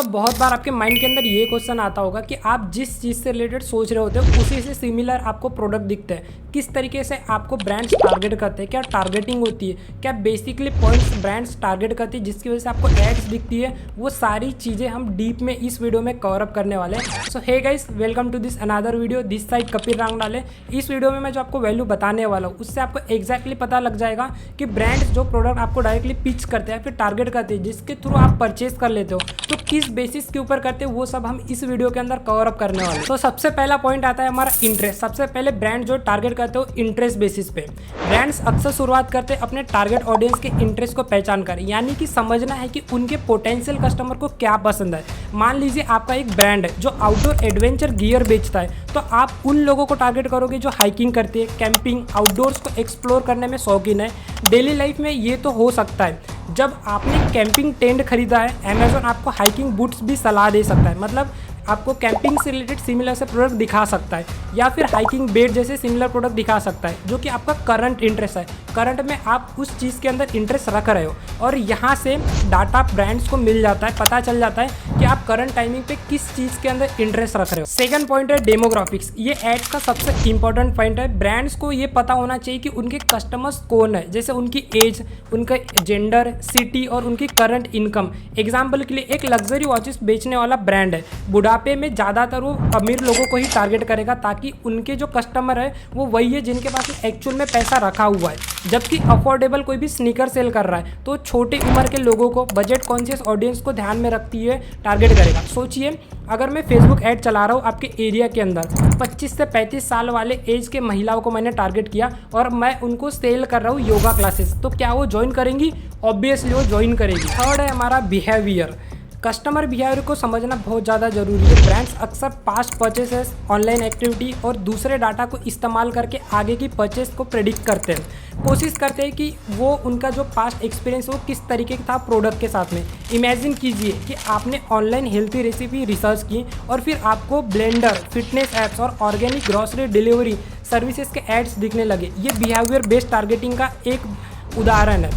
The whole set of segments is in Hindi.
बहुत बार आपके माइंड के अंदर ये क्वेश्चन आता होगा कि आप जिस चीज़ से रिलेटेड सोच रहे होते हो उसी से सिमिलर आपको प्रोडक्ट दिखते हैं। किस तरीके से आपको ब्रांड्स टारगेट करते हैं, क्या टारगेटिंग होती है, क्या बेसिकली पॉइंट्स ब्रांड्स टारगेट करती है जिसकी वजह से आपको एड्स दिखती है, वो सारी चीज़ें हम डीप में इस वीडियो में कवर अप करने वाले हैं। So hey guys, welcome to this another video. This side Kapil Rangnale. इस वीडियो में मैं जो आपको वैल्यू बताने वाला हूँ उससे आपको एग्जैक्टली पता लग जाएगा कि ब्रांड्स जो प्रोडक्ट आपको डायरेक्टली पिच करते हैं फिर टारगेट करते हैं जिसके थ्रू आप परचेज कर लेते हो, तो किस बेसिस के ऊपर करते हैं वो सब हम इस वीडियो के अंदर कवर अप करने वाले हैं। तो सबसे पहला पॉइंट आता है हमारा इंटरेस्ट। सबसे पहले ब्रांड जो टारगेट करते हो इंटरेस्ट बेसिस पे। ब्रांड्स अक्सर शुरुआत करते हैं अपने टारगेट ऑडियंस के इंटरेस्ट को पहचान कर, यानी कि समझना है कि उनके पोटेंशियल कस्टमर को क्या पसंद है। मान लीजिए आपका एक ब्रांड है जो आउटडोर एडवेंचर गियर बेचता है, तो आप उन लोगों को टारगेट करोगे जो हाइकिंग करते हैं, कैंपिंग, आउटडोर्स को एक्सप्लोर करने में शौकीन है। डेली लाइफ में ये तो हो सकता है जब आपने कैंपिंग टेंट खरीदा है, अमेजोन आपको हाइकिंग बूट्स भी सलाह दे सकता है, मतलब आपको कैंपिंग से रिलेटेड सिमिलर से प्रोडक्ट दिखा सकता है, या फिर हाइकिंग बेट जैसे सिमिलर प्रोडक्ट दिखा सकता है जो कि आपका करंट इंटरेस्ट है। करंट में आप उस चीज़ के अंदर इंटरेस्ट रख रहे हो और यहाँ से डाटा ब्रांड्स को मिल जाता है, पता चल जाता है कि आप करंट टाइमिंग पे किस चीज़ के अंदर इंटरेस्ट रख रहे हो। सेकंड पॉइंट है डेमोग्राफिक्स। ये एड्स का सबसे इंपॉर्टेंट पॉइंट है। ब्रांड्स को ये पता होना चाहिए कि उनके कस्टमर्स कौन है, जैसे उनकी एज, उनका जेंडर, सिटी और उनकी करंट इनकम। एग्जाम्पल के लिए एक लग्जरी वॉचेस बेचने वाला ब्रांड है, बुढ़ापे में ज़्यादातर वो अमीर लोगों को ही टारगेट करेगा ताकि उनके जो कस्टमर है वो वही है जिनके पास एक्चुअल में पैसा रखा हुआ है। जबकि अफोर्डेबल कोई भी स्नीकर सेल कर रहा है तो छोटे उम्र के लोगों को, बजट कॉन्शियस ऑडियंस को ध्यान में रखती है टारगेट करेगा। सोचिए अगर मैं फेसबुक ऐड चला रहा हूँ आपके एरिया के अंदर, 25 से 35 साल वाले एज के महिलाओं को मैंने टारगेट किया और मैं उनको सेल कर रहा हूँ योगा क्लासेस, तो क्या वो ज्वाइन करेंगी? ऑब्वियसली वो ज्वाइन करेगी। थर्ड है हमारा बिहेवियर। कस्टमर बिहेवियर को समझना बहुत ज़्यादा जरूरी है। ब्रांड्स अक्सर पास्ट परचेसेस, ऑनलाइन एक्टिविटी और दूसरे डाटा को इस्तेमाल करके आगे की परचेस को प्रेडिक्ट करते हैं। कोशिश करते हैं कि वो उनका जो पास्ट एक्सपीरियंस वो किस तरीके का था प्रोडक्ट के साथ में। इमेजिन कीजिए कि आपने ऑनलाइन हेल्थी रेसिपी रिसर्च की और फिर आपको ब्लेंडर, फिटनेस ऐप्स और ऑर्गेनिक ग्रॉसरी डिलीवरी सर्विसेज के एड्स दिखने लगे। ये बिहेवियर बेस्ड टारगेटिंग का एक उदाहरण है।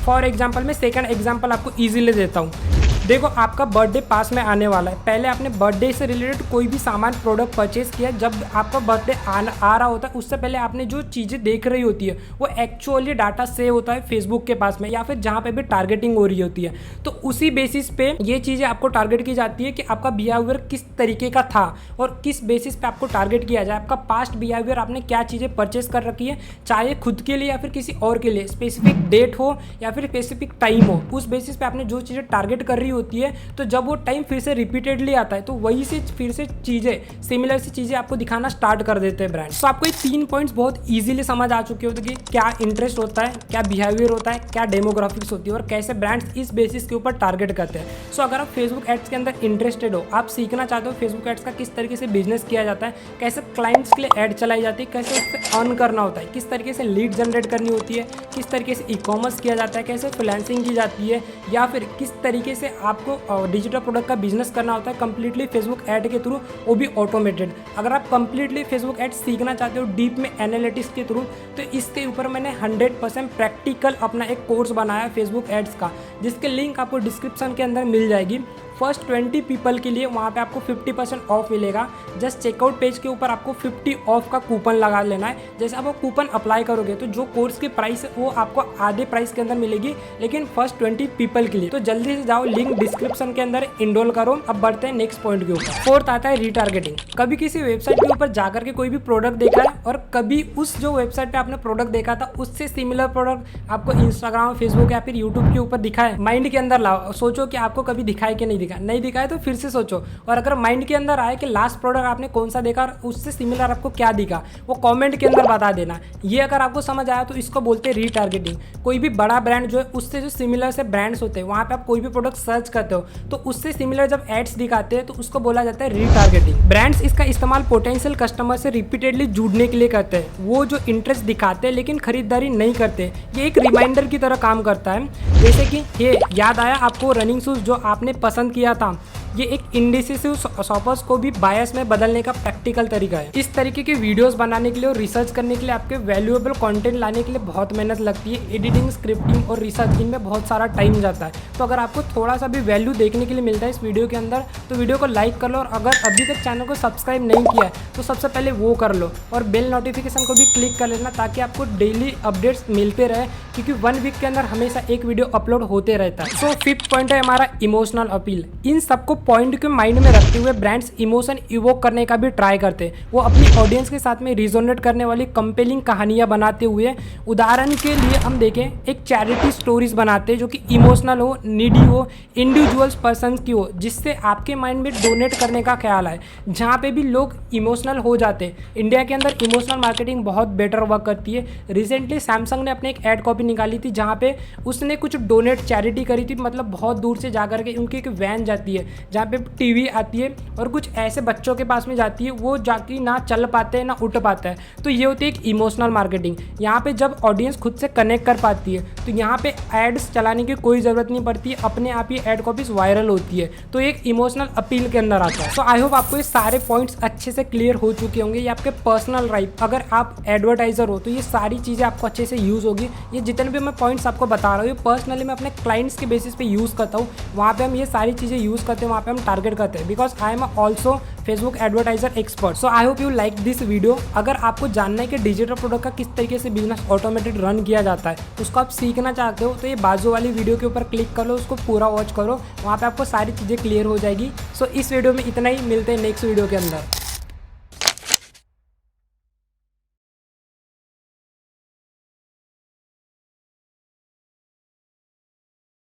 फॉर एग्जाम्पल मैं सेकंड एग्जाम्पल आपको ईजिली देता हूँ। देखो आपका बर्थडे पास में आने वाला है, पहले आपने बर्थडे से रिलेटेड कोई भी सामान प्रोडक्ट परचेज किया। जब आपका बर्थडे आ रहा होता है उससे पहले आपने जो चीज़ें देख रही होती है वो एक्चुअली डाटा सेव होता है फेसबुक के पास में या फिर जहाँ पे भी टारगेटिंग हो रही होती है। तो उसी बेसिस पे ये चीज़ें आपको टारगेट की जाती है कि आपका बिहेवियर किस तरीके का था और किस बेसिस पे आपको टारगेट किया जाए। आपका पास्ट बिहेवियर, आपने क्या चीज़ें परचेज कर रखी है, चाहे खुद के लिए या फिर किसी और के लिए, स्पेसिफिक डेट हो या फिर स्पेसिफिक टाइम हो, उस बेसिस पे आपने जो चीज़ें टारगेट कर रही होती है, तो जब वो टाइम फिर से रिपीटेडली आता है तो वही से फिर से चीज़ें, सिमिलर सी चीज़ें आपको दिखाना स्टार्ट कर देते हैं ब्रांड। तो आपको ये 3 पॉइंट्स बहुत इजीली समझ आ चुके होते कि क्या इंटरेस्ट होता है, क्या बिहेवियर होता है, क्या डेमोग्राफिक्स होती है और कैसे ब्रांड्स इस बेसिस के ऊपर टारगेट करते हैं। सो अगर आप फेसबुक एड्स के अंदर इंटरेस्टेड हो, आप सीखना चाहते हो फेसबुक एड्स का किस तरीके से बिजनेस किया जाता है, कैसे क्लाइंट्स के लिए एड चलाई जाती है, कैसे उससे अर्न करना होता है, किस तरीके से लीड जनरेट करनी होती है, किस तरीके से ई कॉमर्स किया जाता है, कैसे फ्रीलांसिंग की जाती है, या फिर किस तरीके से आपको डिजिटल प्रोडक्ट का बिजनेस करना होता है कंप्लीटली फेसबुक ऐड के थ्रू, वो भी ऑटोमेटेड। अगर आप कंप्लीटली फेसबुक ऐड सीखना चाहते हो डीप में एनालिटिक्स के थ्रू, तो इसके ऊपर मैंने 100% प्रैक्टिकल अपना एक कोर्स बनाया फेसबुक एड्स का, जिसके लिंक आपको डिस्क्रिप्शन के अंदर मिल जाएगी। फर्स्ट 20 पीपल के लिए वहाँ पे आपको 50% ऑफ मिलेगा। जस्ट चेकआउट पेज के ऊपर आपको 50 ऑफ का कूपन लगा लेना है। जैसे आप वो कूपन अप्लाई करोगे तो जो कोर्स की प्राइस है वो आपको आधे प्राइस के अंदर मिलेगी, लेकिन फर्स्ट 20 पीपल के लिए। तो जल्दी से जाओ, लिंक डिस्क्रिप्शन के अंदर इनरोल करो। अब बढ़ते हैं नेक्स्ट पॉइंट के ऊपर। फोर्थ आता है रीटारगेटिंग। कभी किसी वेबसाइट के ऊपर जाकर के कोई भी प्रोडक्ट देखा है और कभी उस जो वेबसाइट पे आपने प्रोडक्ट देखा था उससे सिमिलर प्रोडक्ट आपको इंस्टाग्राम, फेसबुक या फिर यूट्यूब के ऊपर दिखा है। माइंड के अंदर लाओ, सोचो कि आपको कभी दिखा है कि नहीं दिखा। नहीं दिखा है तो फिर से सोचो, और अगर माइंड के अंदर आए कि लास्ट प्रोडक्ट आपने कौन सा देखा और उससे सिमिलर आपको क्या दिखा, वो कमेंट के अंदर बता देना। ये अगर आपको समझ आया तो इसको बोलते हैं रीटारगेटिंग। कोई भी बड़ा ब्रांड जो है उससे जो सिमिलर से ब्रांड्स होते हैं वहाँ पे आप कोई भी प्रोडक्ट सर्च करते हो तो उससे सिमिलर जब एड्स दिखाते हैं तो उसको बोला जाता है रीटारगेटिंग। ब्रांड्स इसका इस्तेमाल पोटेंशियल कस्टमर से रिपीटेडली जुड़ने के लिए करते हैं। वो जो इंटरेस्ट दिखाते हैं लेकिन खरीदारी नहीं करते, ये एक रिमाइंडर की तरह काम करता है। जैसे कि ये याद आया आपको रनिंग शूज जो आपने पसंद किया था, ये एक इंडिसिसिव शॉपर्स को भी बायस में बदलने का प्रैक्टिकल तरीका है। इस तरीके के वीडियोस बनाने के लिए और रिसर्च करने के लिए आपके वैल्यूएबल कंटेंट लाने के लिए बहुत मेहनत लगती है। एडिटिंग, स्क्रिप्टिंग और रिसर्च, इनमें बहुत सारा टाइम जाता है। तो अगर आपको थोड़ा सा भी वैल्यू देखने के लिए मिलता है इस वीडियो के अंदर तो वीडियो को लाइक कर लो, और अगर अभी तक चैनल को सब्सक्राइब नहीं किया है तो सबसे पहले वो कर लो और बेल नोटिफिकेशन को भी क्लिक कर लेना, ताकि आपको डेली अपडेट्स मिलते रहे, क्योंकि 1 वीक के अंदर हमेशा एक वीडियो अपलोड होते रहता है। सो 5th पॉइंट है हमारा इमोशनल अपील। इन सबको पॉइंट के माइंड में रखते हुए ब्रांड्स इमोशन इवोक करने का भी ट्राई करते हैं। वो अपनी ऑडियंस के साथ में रिजोनेट करने वाली कंपेलिंग कहानियां बनाते हुए, उदाहरण के लिए हम देखें एक चैरिटी स्टोरीज बनाते हैं जो कि इमोशनल हो, नीडी हो, इंडिविजुअल्स पर्सन की हो, जिससे आपके माइंड में डोनेट करने का ख्याल आए, जहाँ पे भी लोग इमोशनल हो जाते हैं। इंडिया के अंदर इमोशनल मार्केटिंग बहुत बेटर वर्क करती है। रिसेंटली सैमसंग ने अपने एक ऐड कॉपी निकाली थी जहाँ पे उसने कुछ डोनेट चैरिटी करी थी, मतलब बहुत दूर से जाकर के उनकी एक वैन जाती है जहाँ पे टीवी आती है और कुछ ऐसे बच्चों के पास में जाती है, वो जाके ना चल पाते हैं ना उठ पाता है। तो ये होती है एक इमोशनल मार्केटिंग। यहाँ पे जब ऑडियंस खुद से कनेक्ट कर पाती है तो यहाँ पे एड्स चलाने की कोई ज़रूरत नहीं पड़ती है, अपने आप ही ऐड कॉपीज वायरल होती है। तो एक इमोशनल अपील के अंदर आता है। सो आई होप आपको ये सारे पॉइंट्स अच्छे से क्लियर हो चुके होंगे। ये आपके पर्सनल राइट, अगर आप एडवर्टाइजर हो तो ये सारी चीज़ें आपको अच्छे से यूज़ होगी। ये जितने भी मैं पॉइंट्स आपको बता रहा हूँ, ये पर्सनली मैं अपने क्लाइंट्स के बेसिस पे यूज़ करता हूँ। वहाँ पे हम ये सारी चीज़ें यूज़ करते हैं, वहाँ पे हम टारगेट करते हैं, because I am also Facebook advertiser expert. So I hope you like this video. अगर आपको जानना है कि डिजिटल प्रोडक्ट का किस तरीके से बिजनेस ऑटोमेटेड रन किया जाता है, उसको आप सीखना चाहते हो तो ये बाजू वाली वीडियो के ऊपर क्लिक कर लो, उसको पूरा वॉच करो, वहाँ पे आपको सारी चीज़ें क्लियर हो जाएगी। सो इस वीडियो में इतना ही, मिलते हैं नेक्स्ट वीडियो के अंदर।